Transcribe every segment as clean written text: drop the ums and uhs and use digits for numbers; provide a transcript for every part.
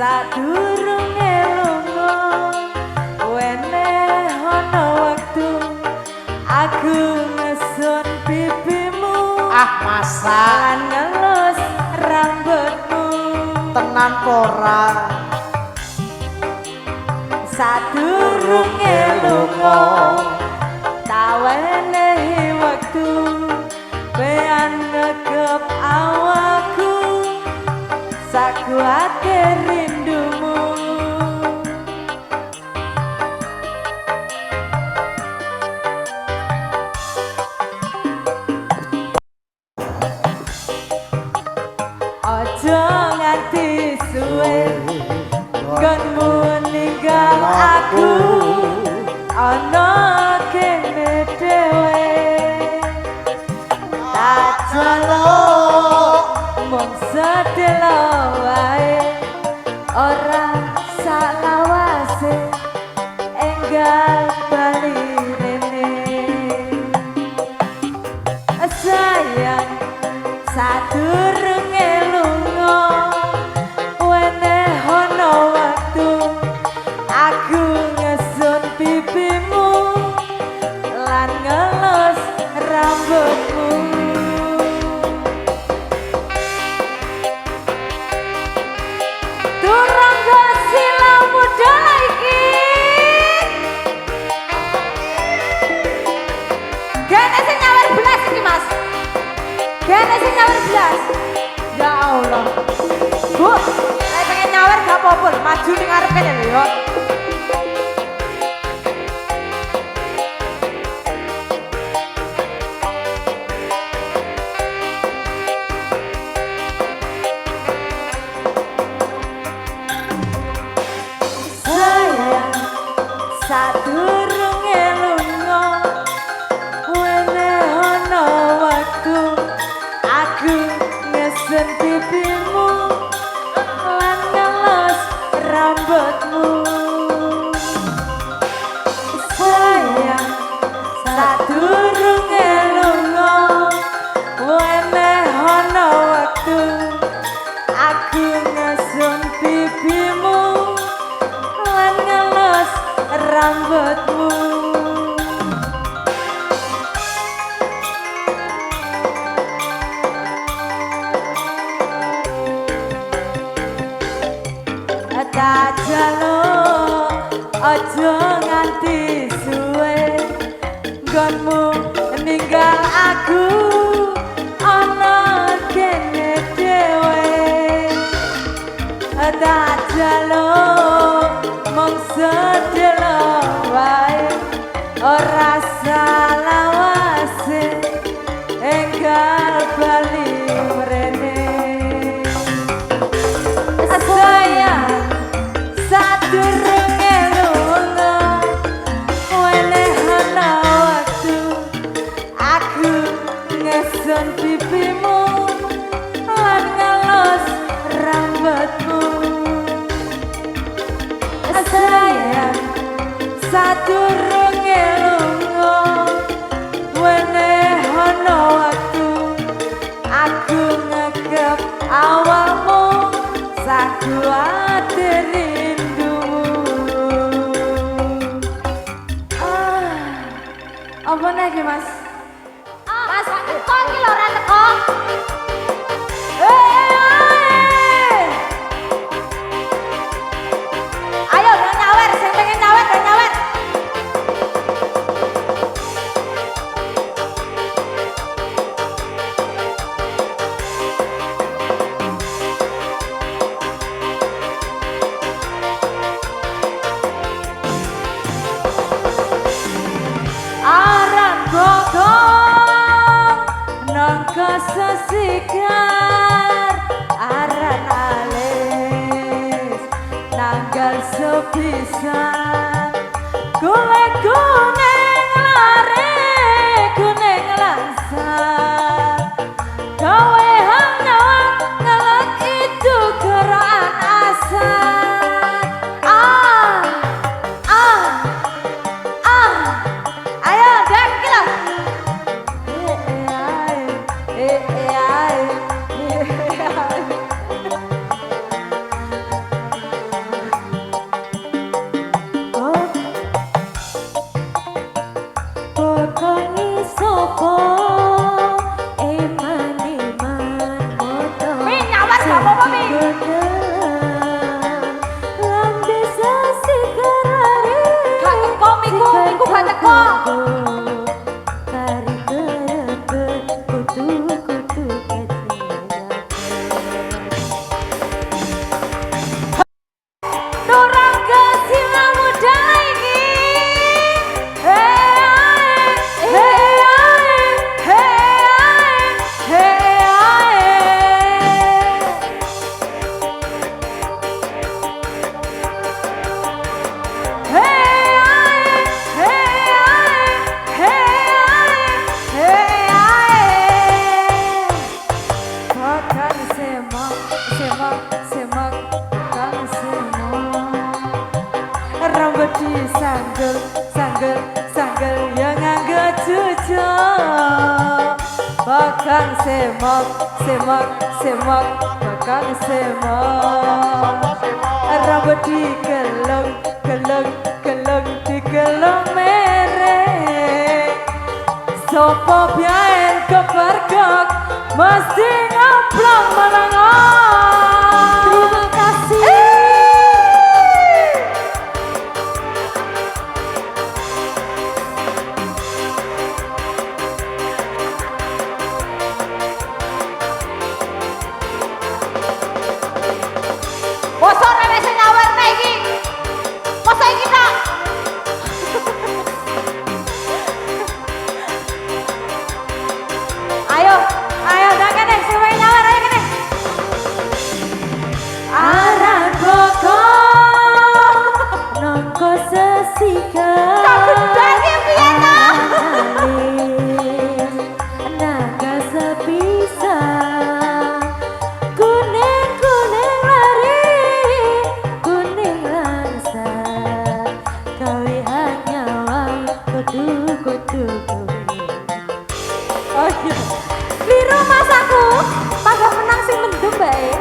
sadurunge lunga wene ana wektu aku ngesun pipimu masa ngelus rambutmu tenan ora sadurunge lunga tawenehi wektu pean ngegep awakku sakuate rindumu ojo nganti suwe nggonmu ninggal aku ana kene dhewe tak celuk mung sedelo wae ora salawase enggal bali rene sayang sadurunge lunga wene ana wektu aku ngesun pipimu lan ngelus rambutmu Turangga sila muda iki gene sing nyawer belas iki mas gene sing nyawer belas ya Allah bu saya pengen nyawer gak apa-apa maju ning ngarep kene lho ya sadurunge lunga wene ana wektu aku ngesen pipimu lan ngelus rambutmu sayang sadurunge lunga wene ana wektu aku ngesen pipimu lan ngelus rambutmu tak jaluk ojo nganti suwe nggonmu ninggal aku ana kene dhewe tak jaluk mung sedelo wae ora salawase enggal bali mrene sayang sadurunge lunga wene ana wektu aku ngesun pipimu lan ngelus rambutmu sayang sadurunge lunga wene ana wektu aku ngegep awakmu sakuate rindumu apa nek mas mas teko iki lho ora teko ayo gak nyawer sing pengen nyawer gak nyawer aran bogong nangka sesikar aran alis nanggal sepisan kowe kuning lare kuning langsat kowe hanyawan ngelak itu geraan asat ayo dek kita sanggel sanggel sanggel yang nganggo cucuk bakang semok semok semok bakang semok rambut digeleng geleng geleng digeleng mereng sopo biyen kepergok mesti ngamplong menengok. Terima kasih. Bosok rene sing nyawerna iki. Masa iki tak? Ayo, ayo dak kene sing wae nyawer ayo kene. Aran bokong nongko sesika. Kok gede iki piye ta? Naga sepisa. Kuning kuning lari, kuning langsa. Kawi hanya wang kudu kudu. Oh iya. Biru masaku, pada menang sing mendung bae.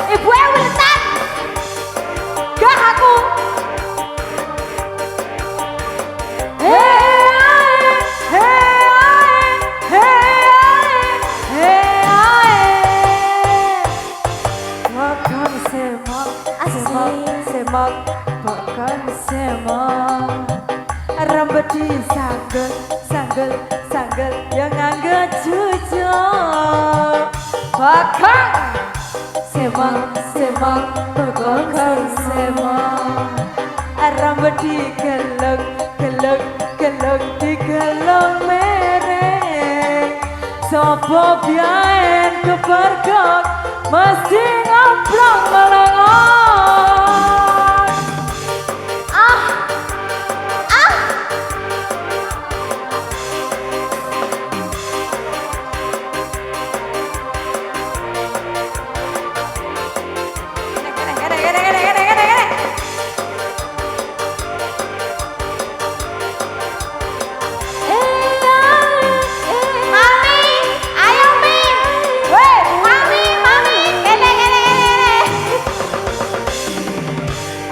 Ibu Ewilitan, gak aku. Bakang semok, semok, semok, bakang semok. Rambut disanggel, sanggel, sanggel, yang nganggo cucuk. Bakang semok, semok, bakang semok. Rambut digeleng, geleng, geleng, digeleng mereng. Sopo biyen kepergok mesti ngamplong melengok. Ah, ah. Mami, ayo Mi. Weh, mami, mami, kene kene kene.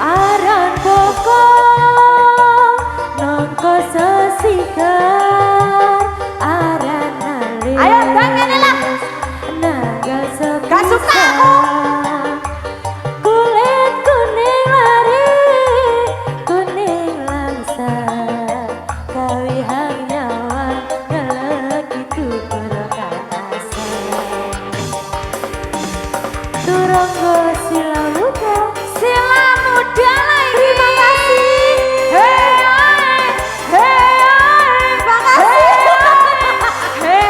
Aran bokong nongko sesikan aran alis. Ayo bang kene lah. Naga sepisa. Gak suka aku. Kulit kuning lari, kuning langsa. Kawi hanya wang ngelek itu berkasa. Turunggo sila muda, sila muda lagi. Terima kasih. Hey, makasih. Hey,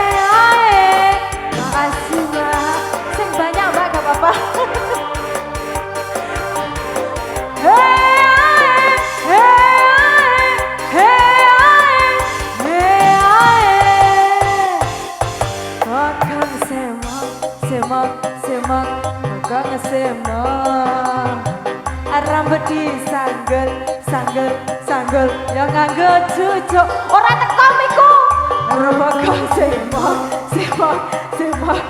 makasih mbak. Sing banyak mbak gak apa-apa. Bakang semok, semok, semok, bakang semok. Rambut disanggel, sanggel, sanggel, yang nganggo cucuk. Ora teko miku. Bakang semok, semok, semok,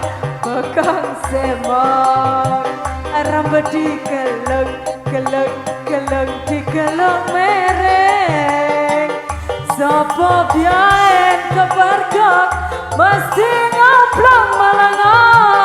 bakang semok. Rambut digeleng, geleng, geleng, digeleng mereng. Sopo biyen kepergok mesti ngamplong melengok.